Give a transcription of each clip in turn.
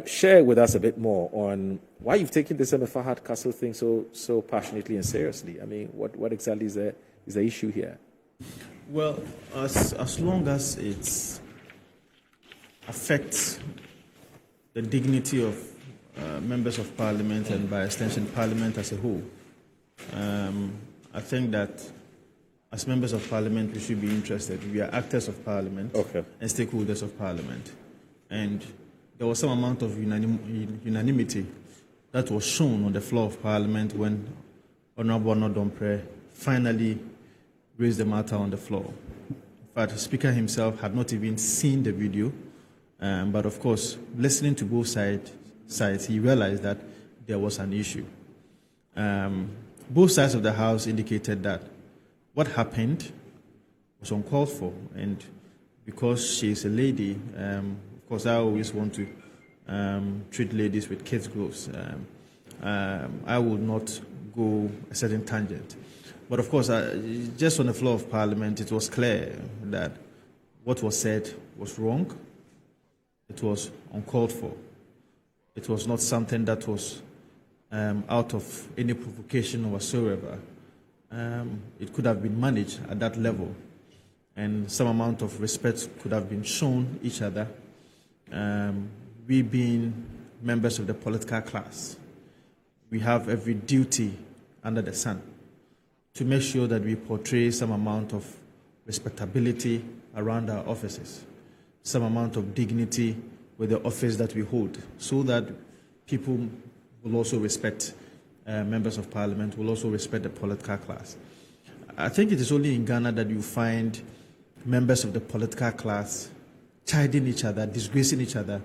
Share with us a bit more on why you've taken this Hardcastle thing so passionately and seriously. I mean, what exactly is the issue here? Well, as long as it affects the dignity of members of Parliament and by extension Parliament as a whole, I think that as members of Parliament we should be interested. We are actors of Parliament and stakeholders of Parliament. And there was some amount of unanimity that was shown on the floor of Parliament when Honorable Annoh Dompreh finally raised the matter on the floor. In fact, the Speaker himself had not even seen the video, but of course, listening to both sides, he realized that there was an issue. Both sides of the House indicated that what happened was uncalled for, and because she's a lady, of course, I always want to treat ladies with kids' gloves. I will not go a certain tangent. But of course, just on the floor of Parliament, it was clear that what was said was wrong. It was uncalled for. It was not something that was out of any provocation whatsoever. It could have been managed at that level, and some amount of respect could have been shown each other. We being members of the political class, we have every duty under the sun to make sure that we portray some amount of respectability around our offices, some amount of dignity with the office that we hold, so that people will also respect members of Parliament, will also respect the political class. I think it is only in Ghana that you find members of the political class chiding each other, disgracing each other,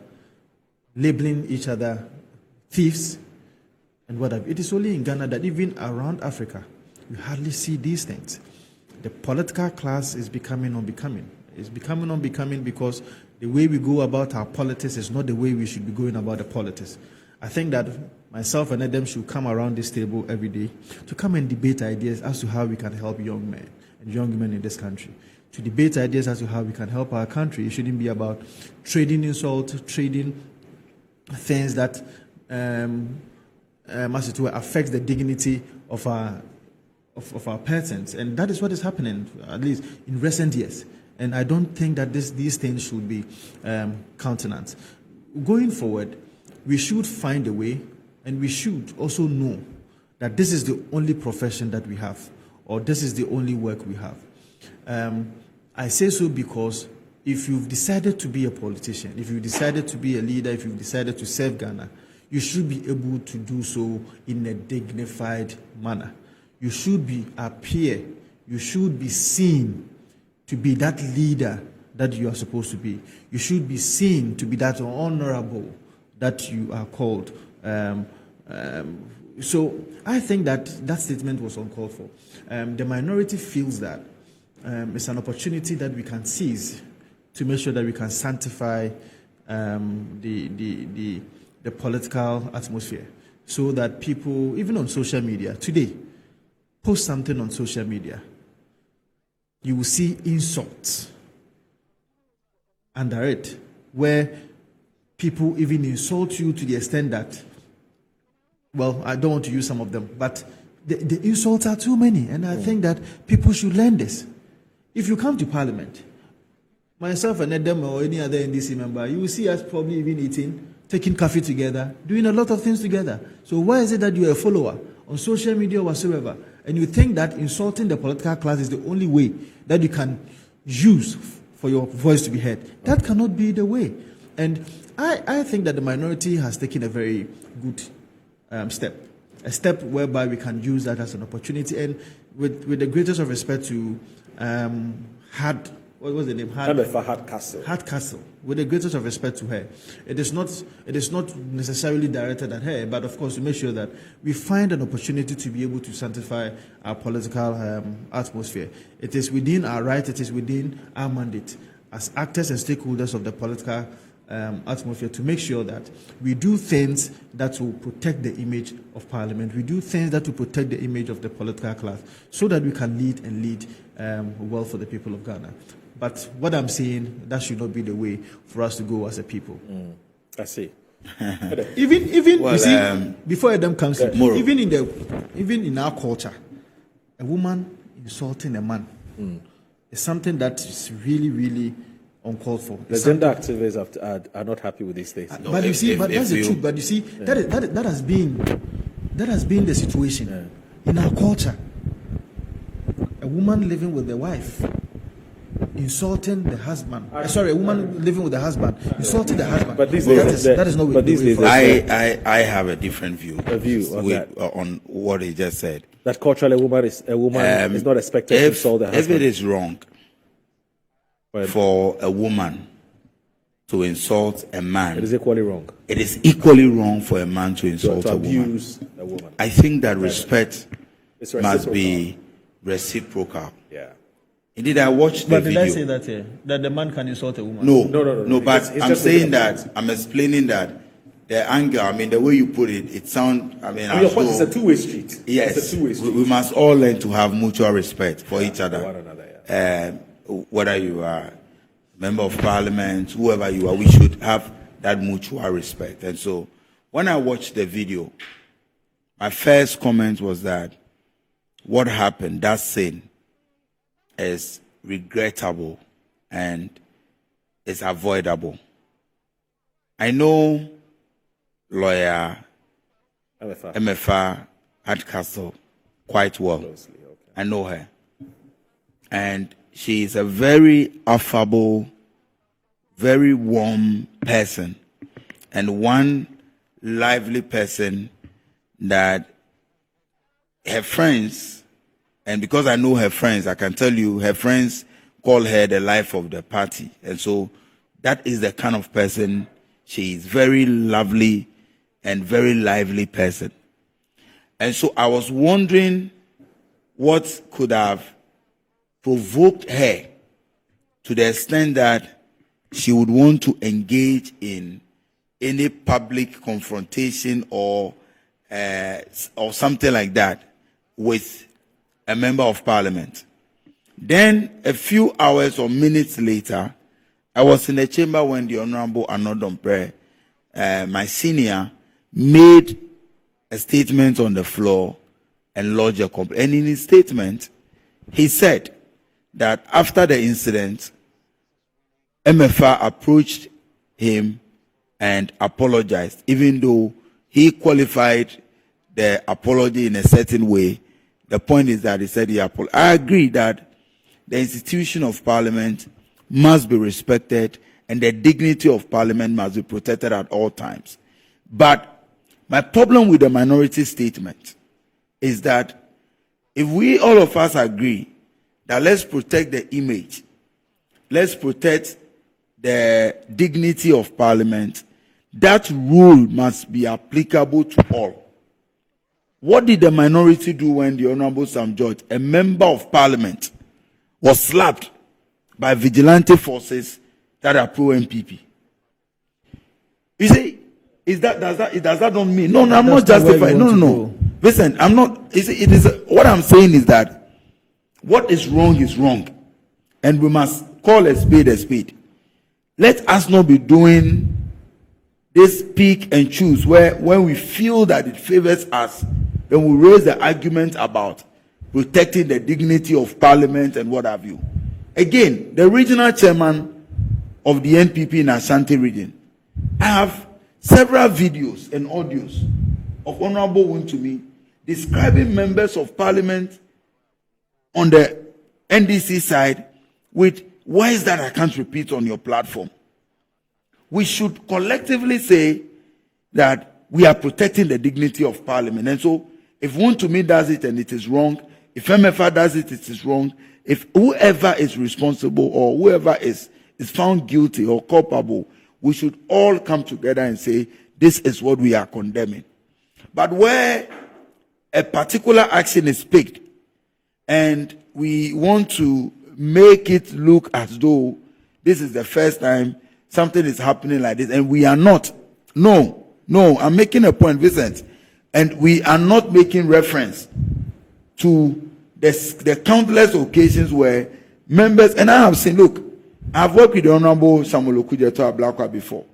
labeling each other thieves, and whatever. It is only in Ghana that even around Africa, you hardly see these things. The political class is becoming unbecoming. It's becoming unbecoming because the way we go about our politics is not the way we should be going about the politics. I think that myself and Edem should come around this table every day to come and debate ideas as to how we can help young men and young women in this country. To debate ideas as to how we can help our country. It shouldn't be about trading insult, trading things that as it were, affects the dignity of our persons. And that is what is happening, at least in recent years. And I don't think that these things should be countenanced. Going forward, we should find a way, and we should also know that this is the only profession that we have, or this is the only work we have. I say so because if you've decided to be a politician, if you've decided to be a leader, if you've decided to serve Ghana, you should be able to do so in a dignified manner. You should appear, you should be seen to be that leader that you are supposed to be. You should be seen to be that honorable that you are called. So I think that statement was uncalled for. The minority feels that it's an opportunity that we can seize to make sure that we can sanctify the political atmosphere, so that people, even on social media today, post something on social media, you will see insults under it, where people even insult you to the extent that, well, I don't want to use some of them, but the insults are too many, and I think that people should learn this. If you come to Parliament, myself and Edem or any other NDC member, you will see us probably even eating, taking coffee together, doing a lot of things together. So why is it that you're a follower on social media or whatsoever, and you think that insulting the political class is the only way that you can use for your voice to be heard? That cannot be the way. And I think that the minority has taken a very good step, a step whereby we can use that as an opportunity. And with the greatest of respect to what was the name? Hardcastle. With the greatest of respect to her, it is not necessarily directed at her, but of course to make sure that we find an opportunity to be able to sanctify our political atmosphere. It is within our right. It is within our mandate as actors and stakeholders of the political atmosphere to make sure that we do things that will protect the image of Parliament. We do things that will protect the image of the political class, so that we can lead well for the people of Ghana. But what I'm saying, that should not be the way for us to go as a people. I see. Even Well, you see, before Edem comes in, Moro. even in our culture, a woman insulting a man is something that is really, really uncalled for. The gender activists are not happy with these things. But you see, that's the truth. But you see, that has been the situation in our culture. A woman living with the wife insulting the husband. A woman living with the husband insulting the husband. But these that is not. But these days, I have a different view. On what he just said. That culturally, a woman is not expected to insult the husband. If it is wrong for a woman to insult a man, it is equally wrong. It is equally wrong for a man to insult to a abuse a woman. I think that respect must be reciprocal. Yeah. Indeed, I watched the video. But did I say that here? That the man can insult a woman? No. But I'm saying that, I'm explaining that the anger, I mean, the way you put it, it sounds, your point is a two-way street. Yes. It's a two-way street. We must all learn to have mutual respect for each other. For one another, whether you are a member of parliament, whoever you are, we should have that mutual respect. And so, when I watched the video, my first comment was that what happened, that sin, is regrettable and is avoidable. I know lawyer MFA Hardcastle quite well. I know her. And she is a very affable, very warm person, and one lively person that her friends, and because I know her friends, I can tell you her friends call her the life of the party. And so that is the kind of person she is. Very lovely and very lively person. And so I was wondering what could have provoked her to the extent that she would want to engage in any public confrontation or something like that with a member of parliament. Then a few hours or minutes later, I was in the chamber when the Honorable Annoh Dompreh, my senior, made a statement on the floor and lodged a complaint. And in his statement, he said that after the incident, MFA approached him and apologized, even though he qualified the apology in a certain way. The point is that he said he apologized. I agree that the institution of parliament must be respected and the dignity of parliament must be protected at all times. But my problem with the minority statement is that if we, all of us, agree that let's protect the image, let's protect the dignity of parliament, that rule must be applicable to all. What did the minority do when the Honorable Sam George, a member of parliament, was slapped by vigilante forces that are pro-NPP? You see, does that not mean? No, I'm not justifying. No. Listen, I'm not. What I'm saying is that what is wrong, and we must call a spade a spade. Let us not be doing this pick and choose where when we feel that it favors us, then we raise the argument about protecting the dignity of parliament and what have you. Again, the regional chairman of the NPP in Ashanti region, I have several videos and audios of Honorable Wontumi describing members of parliament on the NDC side with, why is that I can't repeat on your platform? We should collectively say that we are protecting the dignity of parliament. And so if Wontumi does it and it is wrong, if MFA does it, it is wrong. If whoever is responsible or whoever is found guilty or culpable, we should all come together and say, this is what we are condemning. But where a particular action is picked and we want to make it look as though this is the first time something is happening like this, and we are not. No, I'm making a point, Vincent. And we are not making reference to the countless occasions where members, and I have seen, look, I've worked with the Honorable Samuel Okudzeto Ablakwa before.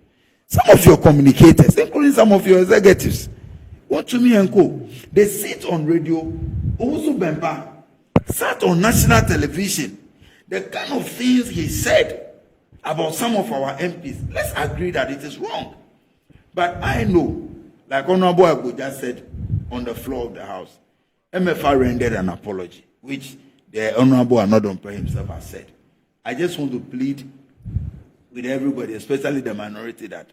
Some of your communicators, including some of your executives, want to me and co. They sit on radio, also Bemba, sat on national television. The kind of things he said about some of our MPs, let's agree that it is wrong. But I know, like Honorable Agbo just said on the floor of the House, MFR rendered an apology, which the Honorable Annoh Dompreh himself has said. I just want to plead with everybody, especially the minority, that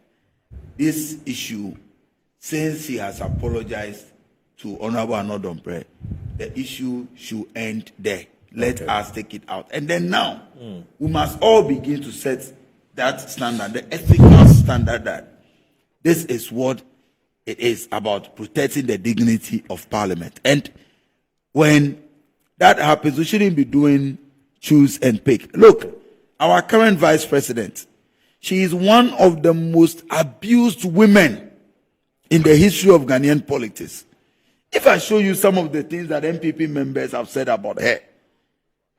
this issue, since he has apologized to Honorable Annoh Dompreh, the issue should end there. Let us take it out. And then now, we must all begin to set that standard, the ethical standard, that this is what it is about, protecting the dignity of Parliament. And when that happens, we shouldn't be doing choose and pick. Look, our current vice president, she is one of the most abused women in the history of Ghanaian politics. If I show you some of the things that NPP members have said about her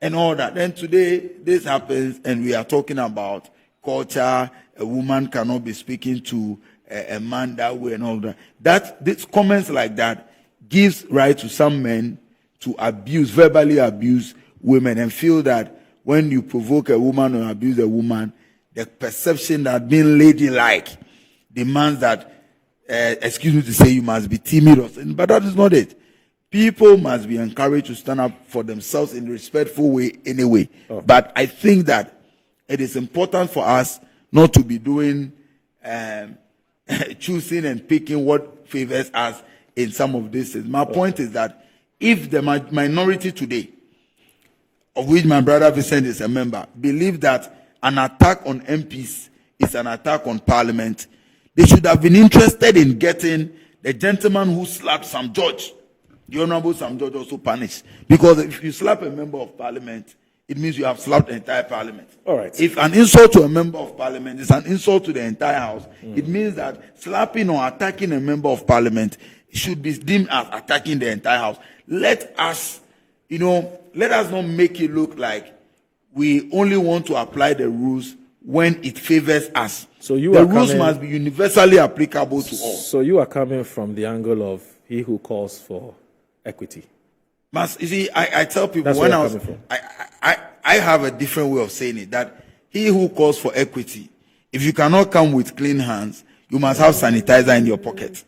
and all that, then today this happens and we are talking about culture. A woman cannot be speaking to a man that way and all that. These comments like that gives right to some men to abuse, verbally abuse women, and feel that when you provoke a woman or abuse a woman, the perception that being ladylike demands that, excuse me to say, you must be timid. But that is not it. People must be encouraged to stand up for themselves in a respectful way anyway. But I think that it is important for us not to be doing choosing and picking what favors us in some of this. My point is that if the minority today, of which my brother Vincent is a member, believe that an attack on MPs is an attack on Parliament, they should have been interested in getting the gentleman who slapped Sam George, the Honorable Sam George, also punished. Because if you slap a member of Parliament, it means you have slapped the entire Parliament. All right. If an insult to a member of Parliament is an insult to the entire House, it means that slapping or attacking a member of Parliament should be deemed as attacking the entire House. Let us, let us not make it look like we only want to apply the rules when it favors us. So the rules must be universally applicable to all. So you are coming from the angle of he who calls for equity. You see, I tell people, That's when I have a different way of saying it, that he who calls for equity, if you cannot come with clean hands, you must have sanitizer in your pocket.